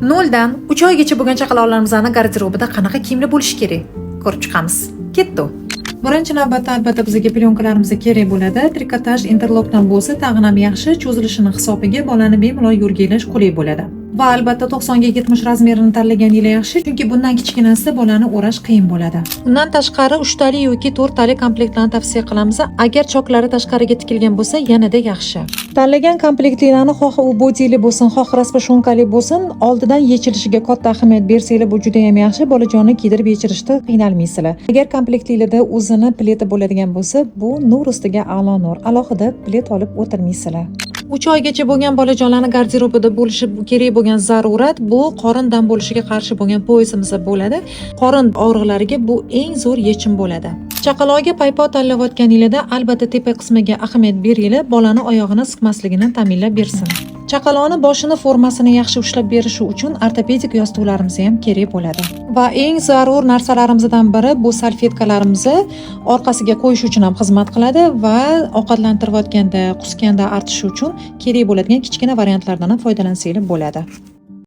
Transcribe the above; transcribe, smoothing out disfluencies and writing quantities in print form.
0 dan 3 oygacha bo'lgan chaqaloqlarimizning garderobida qanaqa kiyimlar bo'lishi kerak? Ko'rib chiqamiz. Ketdi. Birinchi navbatda albatta bizga plyonkalarimiz kerak bo'ladi. Trikotaj interlokdan bo'lsa, tag'in ham yaxshi, cho'zilishini hisobiga bolani bemalol yurgilash qulay bo'ladi. Va albatta 90 ga 70 razmerini tanlaganingiz yaxshi, chunki bundan kichkinasida bolani o'rash qiyin bo'ladi. Undan tashqari 3 tali yoki 4 tali komplektlarni tavsiya qilamiz. Agar choklari tashqariga tikilgan bo'lsa, yanada yaxshi. Tanlagan komplektlarni xoh u bodili bo'lsin, xoh raspa-shonkali bo'lsin, oldidan yechilishiga katta ahamiyat bersanglar, bu juda ham yaxshi. Bolajonni kiydirib yechirishda qiynalmaysizlar. Agar komplektlarda o'zini pleti bo'ladigan bo'lsa, bu nur ustiga a'lo nur. Alohida plet olib o'tirmaysizlar. 3 oygacha bo'lgan bolajonlarning garderobida bo'lishi kerak bo'lgan zarurat bu qorin dam bo'lishiga qarshi bo'lgan poyezimiz bo'ladi. Qorin og'riqlariga bu eng zo'r yechim bo'ladi. Chaqaloqga paypoq tanlayotganingizda albatta tepa qismiga ahamiyat beringlar, bolani oyog'ini siqmasligini ta'minlab bersin. Chaqaloqning boshini formasini yaxshi ushlab berishi uchun ortopedik yostiqlarimiz ham kerak bo'ladi. Va eng zarur narsalarimizdan biri bu salfetkalarimizni orqasiga qo'yish uchun ham xizmat qiladi va ovqatlantirayotganda, qusganda artish uchun kerak bo'ladigan kichkina variantlardan ham foydalansanglar bo'ladi.